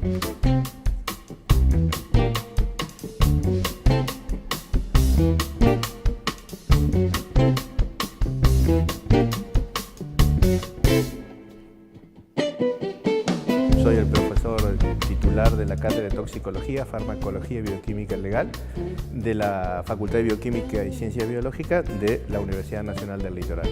Soy el profesor titular de la Cátedra de Toxicología, Farmacología y Bioquímica Legal de la Facultad de Bioquímica y Ciencias Biológicas de la Universidad Nacional del Litoral.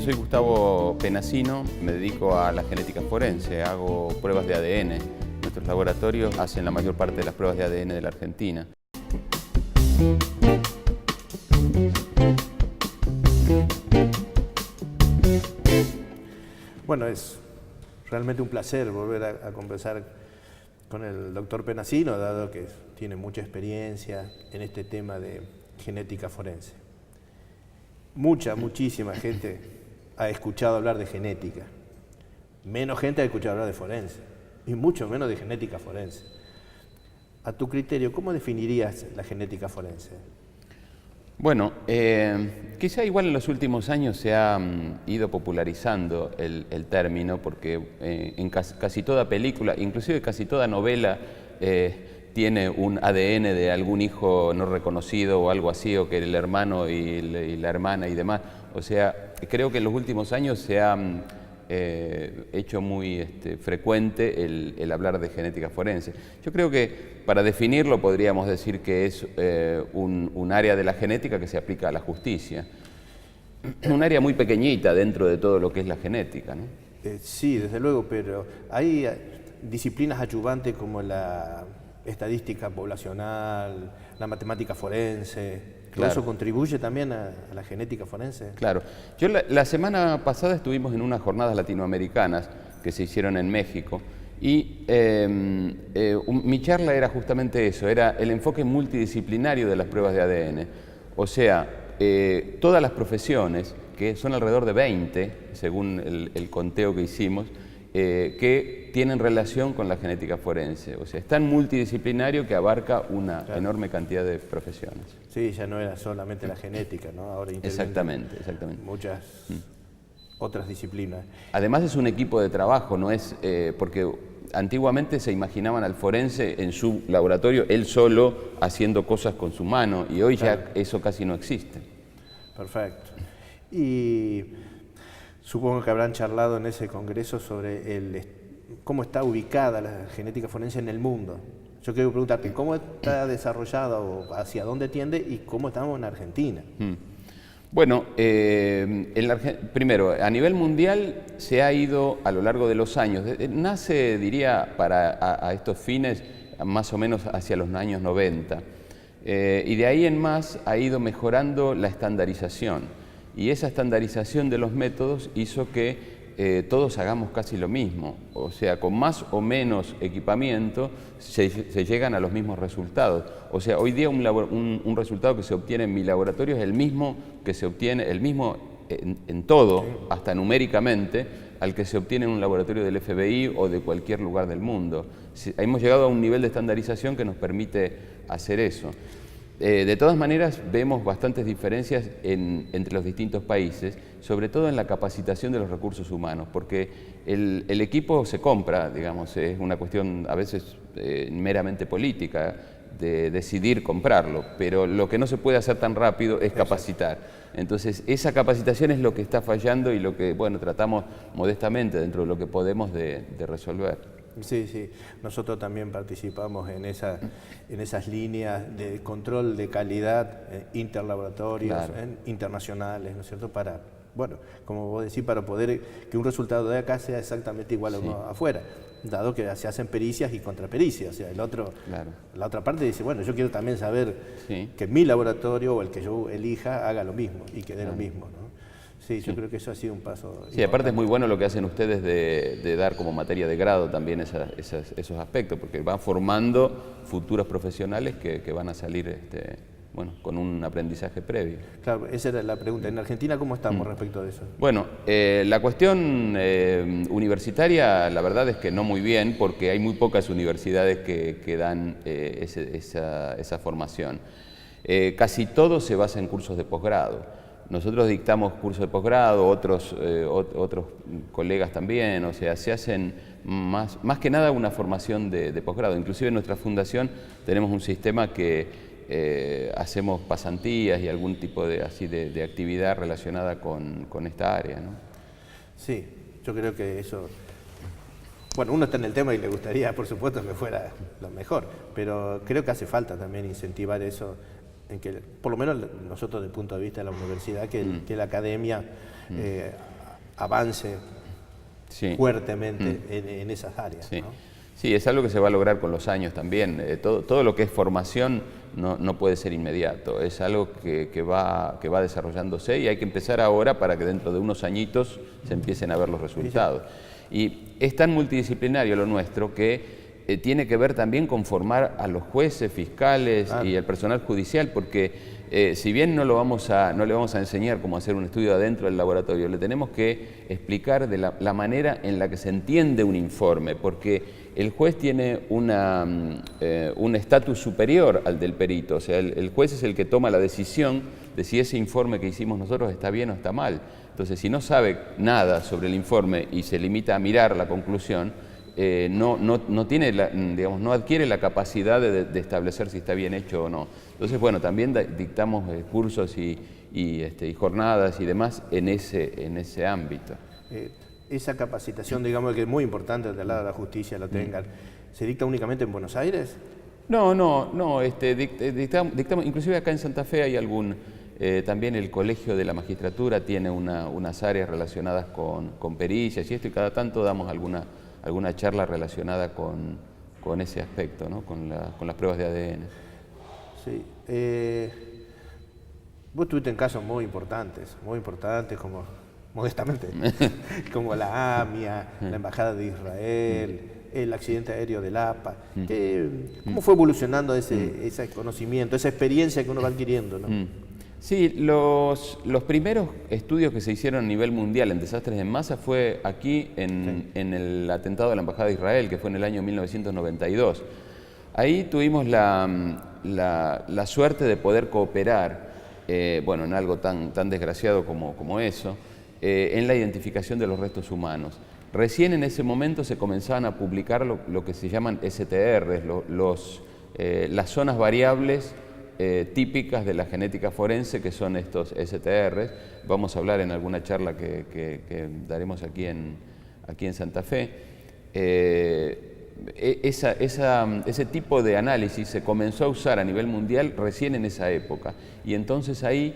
Soy Gustavo Penasino, me dedico a la genética forense, hago pruebas de ADN. Nuestros laboratorios hacen la mayor parte de las pruebas de ADN de la Argentina. Bueno, es realmente un placer volver a conversar con el doctor Penasino, dado que tiene mucha experiencia en este tema de genética forense. Muchísima gente ha escuchado hablar de genética. Menos gente ha escuchado hablar de forense, y mucho menos de genética forense. A tu criterio, ¿cómo definirías la genética forense? Bueno, quizá igual en los últimos años se ha ido popularizando el término, porque en casi toda película, inclusive casi toda novela, tiene un ADN de algún hijo no reconocido o algo así, o que el hermano y la hermana y demás. O sea, creo que en los últimos años se ha hecho muy frecuente el hablar de genética forense. Yo creo que para definirlo podríamos decir que es un área de la genética que se aplica a la justicia. Un área muy pequeñita dentro de todo lo que es la genética, ¿no? Sí, desde luego, pero hay disciplinas ayudantes como la estadística poblacional, la matemática forense. ¿Todo eso contribuye también a la genética forense? Claro. Yo la semana pasada estuvimos en unas jornadas latinoamericanas que se hicieron en México y mi charla era justamente eso, era el enfoque multidisciplinario de las pruebas de ADN. O sea, todas las profesiones, que son alrededor de 20, según el conteo que hicimos, que tienen relación con la genética forense. O sea, es tan multidisciplinario que abarca una enorme cantidad de profesiones. Sí, ya no era solamente la genética, ¿no? Ahora exactamente. Muchas otras disciplinas. Además es un equipo de trabajo, no es porque antiguamente se imaginaban al forense en su laboratorio, él solo haciendo cosas con su mano, y hoy ya eso casi no existe. Perfecto. Y supongo que habrán charlado en ese congreso sobre cómo está ubicada la genética forense en el mundo. Yo quiero preguntarte, ¿cómo está desarrollada o hacia dónde tiende y cómo estamos en Argentina? Bueno, primero, a nivel mundial se ha ido a lo largo de los años. Nace, diría, a estos fines, más o menos hacia los años 90. Y de ahí en más ha ido mejorando la estandarización. Y esa estandarización de los métodos hizo que todos hagamos casi lo mismo, o sea, con más o menos equipamiento se llegan a los mismos resultados. O sea, hoy día un resultado que se obtiene en mi laboratorio es el mismo que se obtiene, el mismo en todo, hasta numéricamente, al que se obtiene en un laboratorio del FBI o de cualquier lugar del mundo. Hemos llegado a un nivel de estandarización que nos permite hacer eso. De todas maneras, vemos bastantes diferencias entre los distintos países, sobre todo en la capacitación de los recursos humanos, porque el equipo se compra, digamos, es una cuestión a veces meramente política, de decidir comprarlo, pero lo que no se puede hacer tan rápido es capacitar. Entonces, esa capacitación es lo que está fallando y lo que, bueno, tratamos modestamente dentro de lo que podemos de resolver. Sí, sí. Nosotros también participamos en esas líneas de control de calidad interlaboratorios, internacionales, ¿no es cierto? Para, bueno, como vos decís, para poder que un resultado de acá sea exactamente igual a uno afuera, dado que se hacen pericias y contrapericias. O sea, la otra parte dice, bueno, yo quiero también saber que mi laboratorio o el que yo elija haga lo mismo y que dé lo mismo, ¿no? Sí, yo creo que eso ha sido un paso importante. Sí, aparte es muy bueno lo que hacen ustedes de dar como materia de grado también esos aspectos, porque van formando futuros profesionales que van a salir bueno, con un aprendizaje previo. Claro, esa era la pregunta. ¿En Argentina cómo estamos respecto de eso? Bueno, la cuestión universitaria, la verdad es que no muy bien, porque hay muy pocas universidades que dan esa formación. Casi todo se basa en cursos de posgrado. Nosotros dictamos cursos de posgrado, otros colegas también, o sea, se hacen más que nada una formación de posgrado. Inclusive en nuestra fundación tenemos un sistema que hacemos pasantías y algún tipo de actividad relacionada con esta área, ¿no? Sí, yo creo que eso... Bueno, uno está en el tema y le gustaría, por supuesto, que fuera lo mejor, pero creo que hace falta también incentivar eso, en que, por lo menos nosotros desde el punto de vista de la universidad, que la academia avance fuertemente en esas áreas. Sí. ¿No? Sí, es algo que se va a lograr con los años también. Todo lo que es formación no puede ser inmediato, es algo que va desarrollándose y hay que empezar ahora para que dentro de unos añitos se empiecen a ver los resultados. Y es tan multidisciplinario lo nuestro que tiene que ver también con formar a los jueces, fiscales y el personal judicial, porque si bien no le vamos a enseñar cómo hacer un estudio adentro del laboratorio, le tenemos que explicar de la manera en la que se entiende un informe, porque el juez tiene un estatus superior al del perito, o sea, el juez es el que toma la decisión de si ese informe que hicimos nosotros está bien o está mal. Entonces, si no sabe nada sobre el informe y se limita a mirar la conclusión, no tiene no adquiere la capacidad de establecer si está bien hecho o no. Entonces, bueno, también dictamos cursos y jornadas y demás en ese ámbito. Esa capacitación, digamos, que es muy importante del lado de la justicia, lo tengan, ¿se dicta únicamente en Buenos Aires? No, dictamos, inclusive acá en Santa Fe hay también el Colegio de la Magistratura tiene unas áreas relacionadas con pericias y esto, y cada tanto damos alguna charla relacionada con ese aspecto, ¿no? con las pruebas de ADN. Sí. Vos tuviste en casos muy importantes como, modestamente, como la AMIA, la Embajada de Israel, el accidente aéreo del APA. ¿Cómo fue evolucionando ese conocimiento, esa experiencia que uno va adquiriendo, ¿no? Sí, los primeros estudios que se hicieron a nivel mundial en desastres en masa fue aquí en el atentado de la Embajada de Israel, que fue en el año 1992. Ahí tuvimos la suerte de poder cooperar, en algo tan desgraciado como eso, en la identificación de los restos humanos. Recién en ese momento se comenzaban a publicar lo que se llaman STRs, las zonas variables típicas de la genética forense, que son estos STRs. Vamos a hablar en alguna charla que daremos aquí en Santa Fe. Ese tipo de análisis se comenzó a usar a nivel mundial recién en esa época, y entonces ahí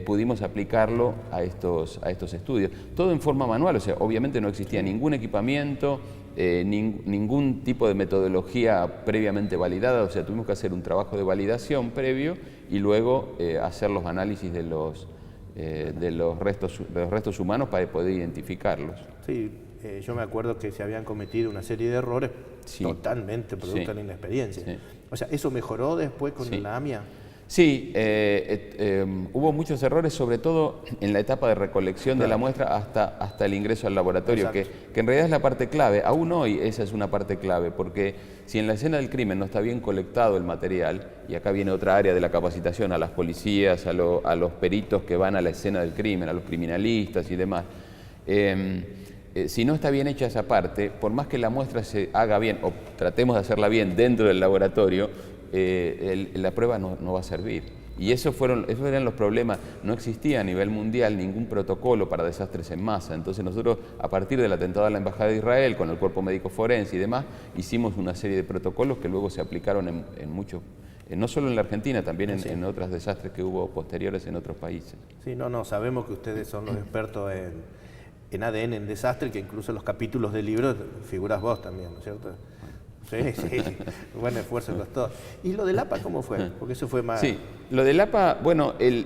pudimos aplicarlo a estos estudios. Todo en forma manual, o sea, obviamente no existía ningún equipamiento, ningún tipo de metodología previamente validada, o sea, tuvimos que hacer un trabajo de validación previo y luego hacer los análisis de los restos humanos para poder identificarlos. Sí, yo me acuerdo que se habían cometido una serie de errores totalmente producto de la inexperiencia. Sí. O sea, ¿eso mejoró después con la AMIA? Sí, hubo muchos errores, sobre todo en la etapa de recolección de la muestra hasta el ingreso al laboratorio, que en realidad es la parte clave. Aún hoy esa es una parte clave, porque si en la escena del crimen no está bien colectado el material, y acá viene otra área de la capacitación a las policías, a los peritos que van a la escena del crimen, a los criminalistas y demás, si no está bien hecha esa parte, por más que la muestra se haga bien, o tratemos de hacerla bien dentro del laboratorio, la prueba no va a servir. Y esos eran los problemas. No existía a nivel mundial ningún protocolo para desastres en masa. Entonces nosotros, a partir del atentado a la Embajada de Israel, con el cuerpo médico forense y demás, hicimos una serie de protocolos que luego se aplicaron en muchos, no solo en la Argentina, también en otros desastres que hubo posteriores en otros países. Sí, sabemos que ustedes son los expertos en ADN en desastre, que incluso en los capítulos del libro figuras vos también, ¿no es cierto? Sí, buen esfuerzo costó. ¿Y lo del APA cómo fue? Porque eso fue más... Sí, lo del APA, bueno, fue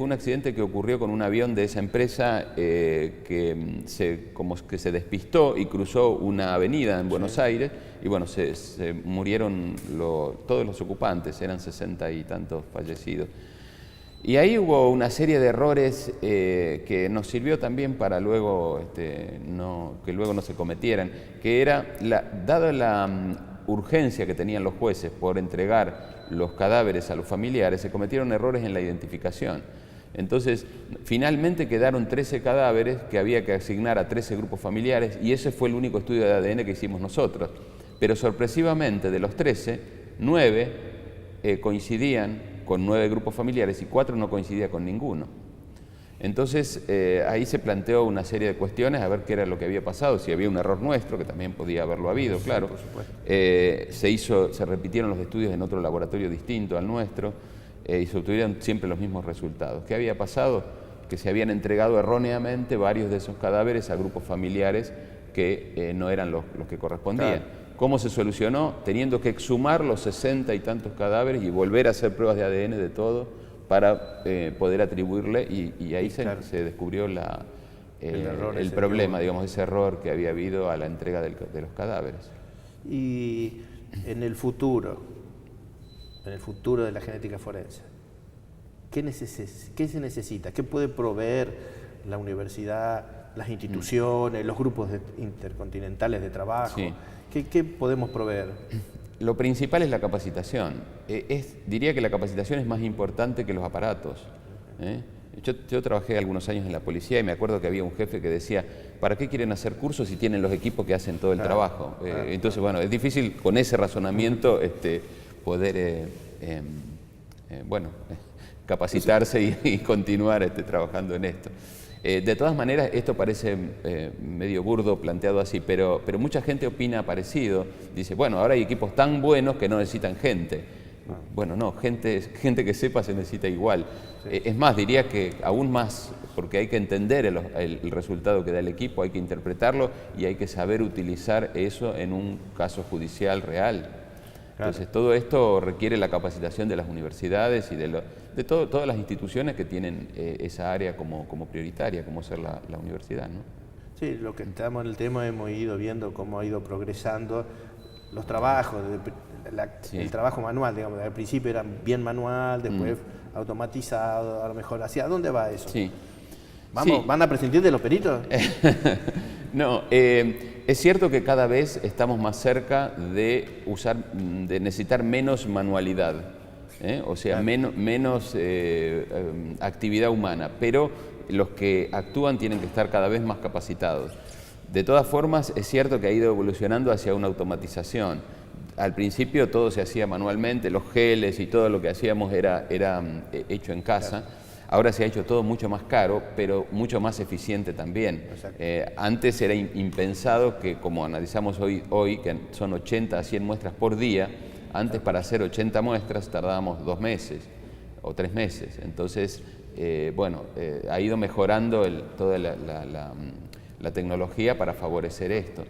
un accidente que ocurrió con un avión de esa empresa que se despistó y cruzó una avenida en Buenos Aires, y bueno, se murieron todos los ocupantes, eran 60 y tantos fallecidos. Y ahí hubo una serie de errores que nos sirvió también para luego, que luego no se cometieran, que era, dada la urgencia que tenían los jueces por entregar los cadáveres a los familiares, se cometieron errores en la identificación. Entonces, finalmente quedaron 13 cadáveres que había que asignar a 13 grupos familiares y ese fue el único estudio de ADN que hicimos nosotros. Pero sorpresivamente, de los 13, 9 coincidían con 9 grupos familiares y 4 no coincidían con ninguno. Entonces, ahí se planteó una serie de cuestiones a ver qué era lo que había pasado, si había un error nuestro, que también podía haberlo habido, claro. Por supuesto. Se repitieron los estudios en otro laboratorio distinto al nuestro y se obtuvieron siempre los mismos resultados. ¿Qué había pasado? Que se habían entregado erróneamente varios de esos cadáveres a grupos familiares que no eran los que correspondían. Claro. ¿Cómo se solucionó? Teniendo que exhumar los 60 y tantos cadáveres y volver a hacer pruebas de ADN de todo para poder atribuirle y ahí claro, se descubrió el problema, digamos, ese error que había habido a la entrega de los cadáveres. Y en el futuro de la genética forense, ¿qué se necesita? ¿Qué puede proveer la universidad, las instituciones, los grupos intercontinentales de trabajo? Sí. ¿Qué podemos proveer? Lo principal es la capacitación. Diría que la capacitación es más importante que los aparatos. Yo trabajé algunos años en la policía y me acuerdo que había un jefe que decía, ¿para qué quieren hacer cursos si tienen los equipos que hacen todo el trabajo? Entonces, bueno, es difícil con ese razonamiento poder capacitarse y continuar trabajando en esto. De todas maneras, esto parece medio burdo planteado así, pero mucha gente opina parecido. Dice, bueno, ahora hay equipos tan buenos que no necesitan gente. Bueno, no, gente que sepa se necesita igual. Sí. Es más, diría que aún más, porque hay que entender el resultado que da el equipo, hay que interpretarlo y hay que saber utilizar eso en un caso judicial real. Claro. Entonces, todo esto requiere la capacitación de las universidades y de todas las instituciones que tienen esa área como prioritaria, como ser la universidad, ¿no? Sí, lo que estamos en el tema hemos ido viendo cómo ha ido progresando los trabajos, sí, el trabajo manual, digamos, al principio era bien manual, después automatizado, a lo mejor, ¿hacia dónde va eso? Sí. ¿Vamos, sí, ¿van a prescindir de los peritos? No, es cierto que cada vez estamos más cerca de necesitar menos manualidad, o sea, claro, menos actividad humana, pero los que actúan tienen que estar cada vez más capacitados. De todas formas, es cierto que ha ido evolucionando hacia una automatización. Al principio todo se hacía manualmente, los geles y todo lo que hacíamos era hecho en casa. Claro. Ahora se ha hecho todo mucho más caro, pero mucho más eficiente también. Antes era impensado que, como analizamos hoy, que son 80 a 100 muestras por día, antes para hacer 80 muestras tardábamos 2 meses o 3 meses. Entonces, ha ido mejorando toda la tecnología para favorecer esto.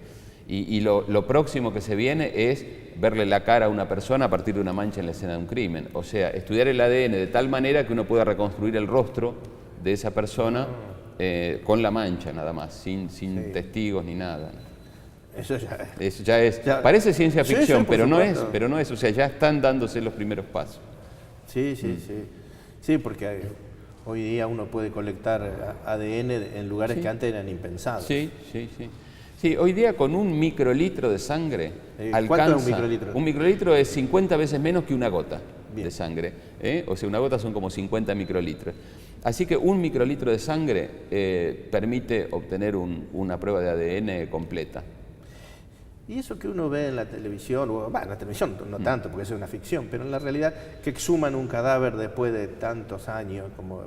Y lo próximo que se viene es verle la cara a una persona a partir de una mancha en la escena de un crimen. O sea, estudiar el ADN de tal manera que uno pueda reconstruir el rostro de esa persona con la mancha nada más, sin sí, testigos ni nada. Eso ya es. Parece ciencia ficción, sí, pero no es. O sea, ya están dándose los primeros pasos. Sí. Sí, porque hoy día uno puede colectar ADN en lugares que antes eran impensados. Sí, hoy día con un microlitro de sangre alcanza... ¿Cuánto es un microlitro? Un microlitro es 50 veces menos que una gota de sangre. O sea, una gota son como 50 microlitros. Así que un microlitro de sangre permite obtener una prueba de ADN completa. Y eso que uno ve en la televisión, en la televisión no tanto porque eso es una ficción, pero en la realidad que exhuman un cadáver después de tantos años, como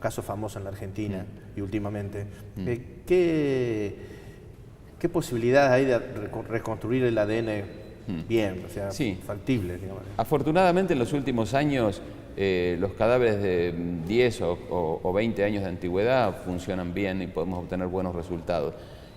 caso famoso en la Argentina y últimamente, ¿qué posibilidades hay de reconstruir el ADN bien, o sea, factible, digamos? Afortunadamente en los últimos años los cadáveres de 10 o 20 años de antigüedad funcionan bien y podemos obtener buenos resultados.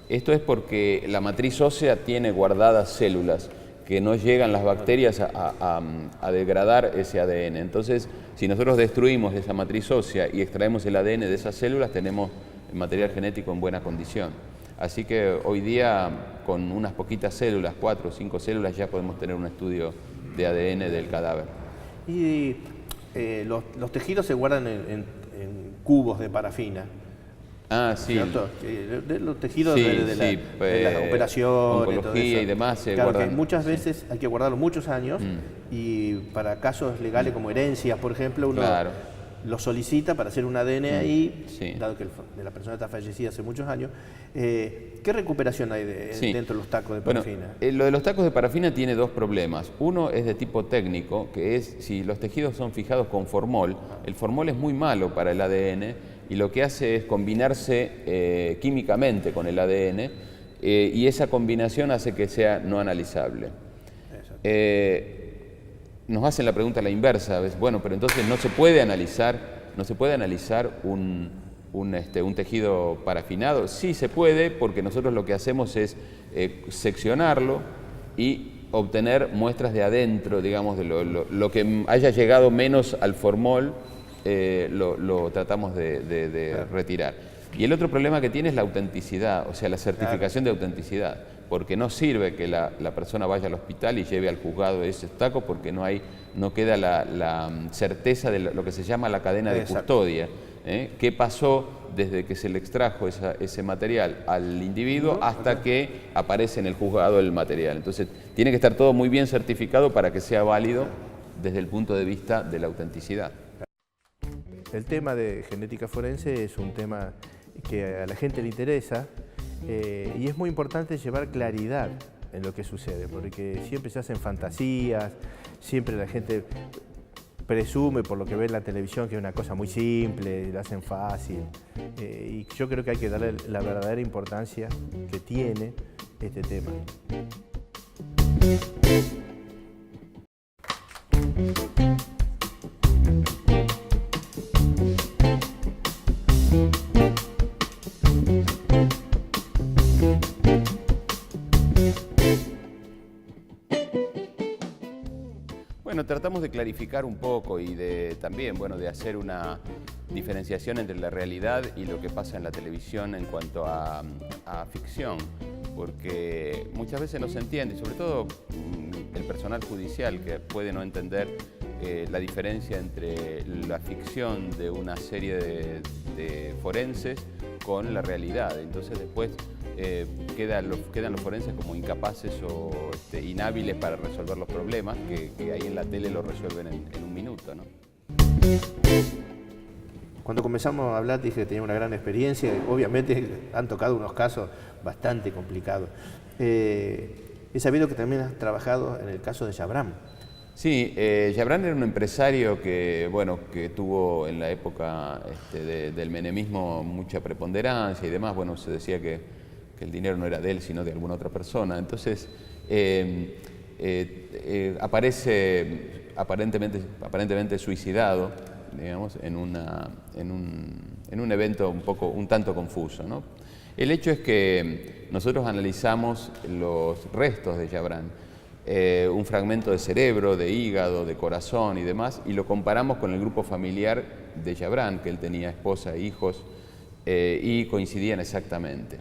Esto es porque la matriz ósea tiene guardadas células que no llegan las bacterias a degradar ese ADN. Entonces, si nosotros destruimos esa matriz ósea y extraemos el ADN de esas células, tenemos material genético en buena condición. Así que hoy día, con unas poquitas células, 4 o 5 células, ya podemos tener un estudio de ADN del cadáver. Y los tejidos se guardan en cubos de parafina. Sí. ¿Cierto? Los tejidos de las operaciones, oncología y demás se claro, guardan. Que muchas veces hay que guardarlo muchos años y para casos legales como herencias, por ejemplo, uno lo solicita para hacer un ADN ahí, Sí. dado que la persona está fallecida hace muchos años. ¿Qué recuperación hay dentro de los tacos de parafina? Bueno, lo de los tacos de parafina tiene dos problemas. Uno es de tipo técnico, que es si los tejidos son fijados con formol. El formol es muy malo para el ADN y lo que hace es combinarse químicamente con el ADN y esa combinación hace que sea no analizable. Nos hacen la pregunta a la inversa, bueno, pero entonces no se puede analizar un tejido parafinado. Sí se puede, porque nosotros lo que hacemos es seccionarlo y obtener muestras de adentro, digamos, de lo que haya llegado menos al formol, lo tratamos de retirar. Y el otro problema que tiene es la autenticidad, o sea, la certificación de autenticidad, porque no sirve que la persona vaya al hospital y lleve al juzgado ese taco, porque no queda la certeza de lo que se llama la cadena de custodia. ¿Qué pasó desde que se le extrajo ese material al individuo hasta que aparece en el juzgado el material? Entonces, tiene que estar todo muy bien certificado para que sea válido desde el punto de vista de la autenticidad. El tema de genética forense es un tema que a la gente le interesa y es muy importante llevar claridad en lo que sucede, porque siempre se hacen fantasías, siempre la gente presume por lo que ve en la televisión que es una cosa muy simple, la hacen fácil, y yo creo que hay que darle la verdadera importancia que tiene este tema. Bueno, tratamos de clarificar un poco y también, bueno, de hacer una diferenciación entre la realidad y lo que pasa en la televisión en cuanto a ficción, porque muchas veces no se entiende, sobre todo el personal judicial, que puede no entender la diferencia entre la ficción de una serie de forenses con la realidad. Entonces después quedan los forenses como incapaces o inhábiles para resolver los problemas, que ahí en la tele lo resuelven en un minuto, ¿no? Cuando comenzamos a hablar dije que tenía una gran experiencia, obviamente han tocado unos casos bastante complicados. He sabido que también has trabajado en el caso de Yabran. Sí, Yabran era un empresario que tuvo en la época del menemismo mucha preponderancia y demás. Bueno, se decía que el dinero no era de él, sino de alguna otra persona. Entonces, aparece aparentemente suicidado, digamos, en un evento un tanto confuso, ¿no? El hecho es que nosotros analizamos los restos de Yabran, un fragmento de cerebro, de hígado, de corazón y demás, y lo comparamos con el grupo familiar de Yabran, que él tenía esposa e hijos, y coincidían exactamente.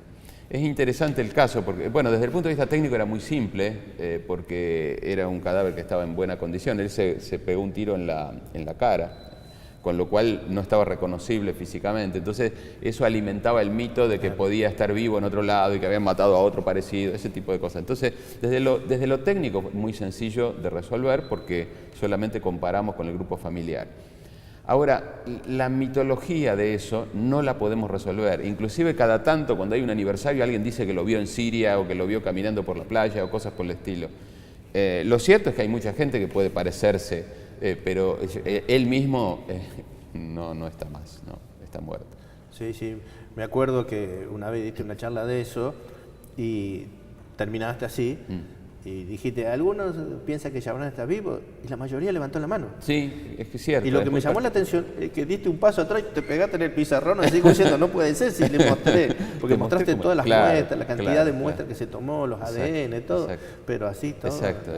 Es interesante el caso porque, bueno, desde el punto de vista técnico era muy simple, porque era un cadáver que estaba en buena condición. Él se pegó un tiro en la cara, con lo cual no estaba reconocible físicamente. Entonces eso alimentaba el mito de que podía estar vivo en otro lado y que habían matado a otro parecido, ese tipo de cosas. Entonces, desde lo técnico, muy sencillo de resolver porque solamente comparamos con el grupo familiar. Ahora, la mitología de eso no la podemos resolver. Inclusive cada tanto, cuando hay un aniversario, alguien dice que lo vio en Siria o que lo vio caminando por la playa o cosas por el estilo. Lo cierto es que hay mucha gente que puede parecerse, pero él mismo no está más, ¿no? Está muerto. Sí, sí. Me acuerdo que una vez diste una charla de eso y terminaste así. Y dijiste, algunos piensan que Yabran está vivo, y la mayoría levantó la mano. Sí, es que es cierto. Y lo que me llamó la atención es que diste un paso atrás y te pegaste en el pizarrón, así como diciendo, no puede ser si le mostré, porque mostraste todas las muestras, la cantidad de muestras que se tomó, los ADN, todo, exacto. Pero así todo. Exacto,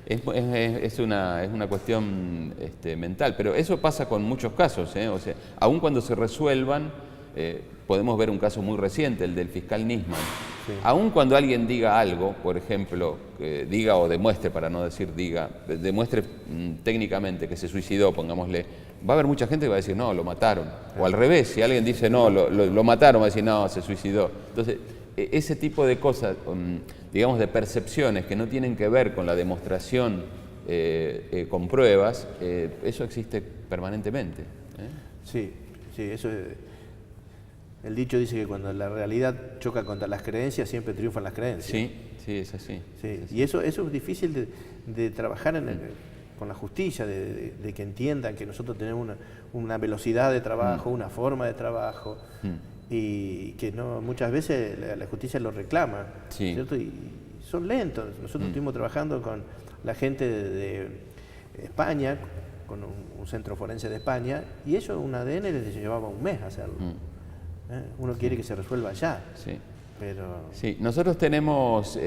es una cuestión mental, pero eso pasa con muchos casos, o sea, aun cuando se resuelvan, podemos ver un caso muy reciente, el del fiscal Nisman. Sí. Aun cuando alguien diga algo, por ejemplo, diga o demuestre, para no decir diga, demuestre técnicamente que se suicidó, pongámosle, va a haber mucha gente que va a decir, no, lo mataron. O al revés, si alguien dice, no, lo mataron, va a decir, no, se suicidó. Entonces, ese tipo de cosas, digamos, de percepciones que no tienen que ver con la demostración con pruebas, eso existe permanentemente. Sí, sí, eso es. El dicho dice que cuando la realidad choca contra las creencias, siempre triunfan las creencias. Sí, sí, es así. Sí, Es así. y eso es difícil de trabajar con la justicia, de que entiendan que nosotros tenemos una velocidad de trabajo, una forma de trabajo, y que no muchas veces la justicia lo reclama, Sí. ¿cierto? Y son lentos. Nosotros estuvimos trabajando con la gente de España, con un centro forense de España, y ellos un ADN les llevaba un mes hacerlo. Uno quiere que se resuelva ya, Sí. pero... Sí, nosotros tenemos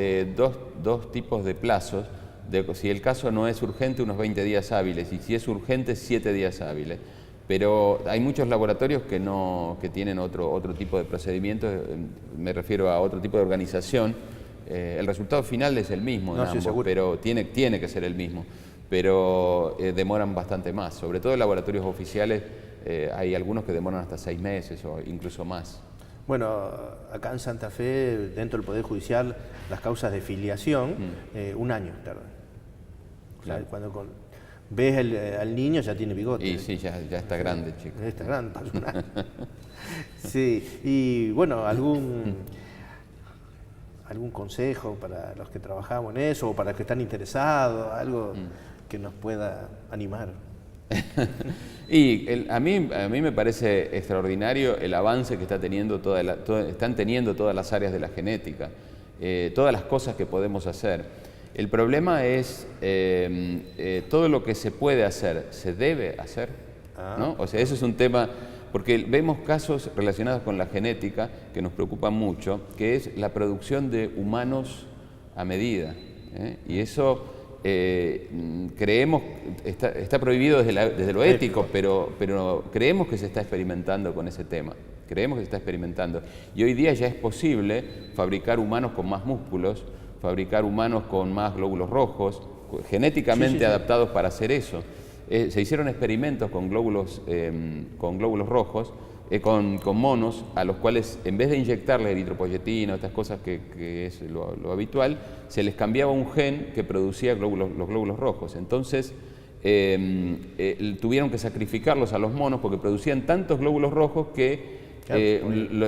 dos tipos de plazos. Si el caso no es urgente, unos 20 días hábiles, y si es urgente, 7 días hábiles. Pero hay muchos laboratorios que tienen otro tipo de procedimientos, me refiero a otro tipo de organización. El resultado final es el mismo en ambos, pero tiene que ser el mismo, pero demoran bastante más. Sobre todo en laboratorios oficiales hay algunos que demoran hasta 6 meses o incluso más. Bueno, acá en Santa Fe, dentro del Poder Judicial, las causas de filiación, 1 año tardan. Claro. O sea, cuando ves al niño ya tiene bigote. Y sí, ya está grande, chico. Ya está grande, pasó 1 año. Sí, y bueno, algún consejo para los que trabajamos en eso, o para los que están interesados, algo que nos pueda animar. Y a mí me parece extraordinario el avance que están teniendo todas las áreas de la genética, todas las cosas que podemos hacer. El problema es todo lo que se puede hacer, se debe hacer, ¿no? O sea, eso es un tema, porque vemos casos relacionados con la genética que nos preocupan mucho, que es la producción de humanos a medida, y eso creemos, está prohibido desde lo ético, pero creemos que se está experimentando con ese tema. Creemos que se está experimentando. Y hoy día ya es posible fabricar humanos con más músculos, fabricar humanos con más glóbulos rojos, genéticamente adaptados para hacer eso. Se hicieron experimentos con glóbulos rojos, con monos, a los cuales en vez de inyectarles eritropoyetina, estas cosas que es lo habitual, se les cambiaba un gen que producía los glóbulos rojos. Entonces tuvieron que sacrificarlos a los monos porque producían tantos glóbulos rojos que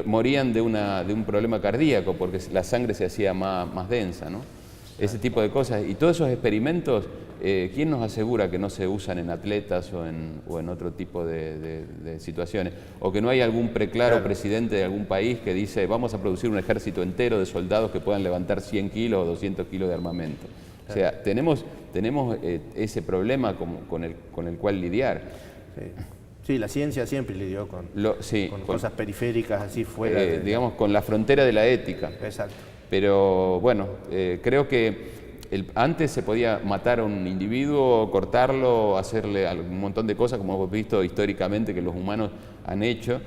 morían de un problema cardíaco porque la sangre se hacía más densa, ¿no? Ese tipo de cosas. Y todos esos experimentos, ¿quién nos asegura que no se usan en atletas o en otro tipo de situaciones? O que no hay algún preclaro presidente de algún país que dice vamos a producir un ejército entero de soldados que puedan levantar 100 kilos o 200 kilos de armamento. O sea, tenemos ese problema con el cual lidiar. Sí, la ciencia siempre lidió con cosas periféricas así fuera. Digamos, con la frontera de la ética. Exacto. Pero bueno, creo que antes se podía matar a un individuo, cortarlo, hacerle un montón de cosas, como hemos visto históricamente que los humanos han hecho,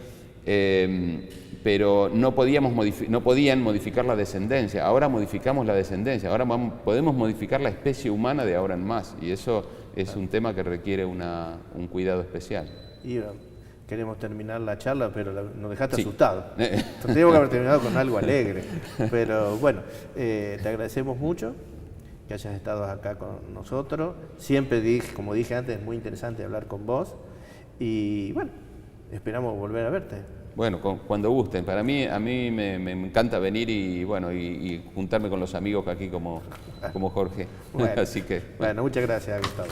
pero no podían modificar la descendencia. Ahora modificamos la descendencia, ahora podemos modificar la especie humana de ahora en más, y eso es un tema que requiere un cuidado especial. Y queremos terminar la charla, pero nos dejaste asustado. Tendríamos que haber terminado con algo alegre. Pero bueno, te agradecemos mucho que hayas estado acá con nosotros. Siempre como dije antes, es muy interesante hablar con vos. Y bueno, esperamos volver a verte. Bueno, cuando gusten. A mí me encanta venir y juntarme con los amigos aquí como Jorge. Bueno, Así que, bueno, muchas gracias, Gustavo.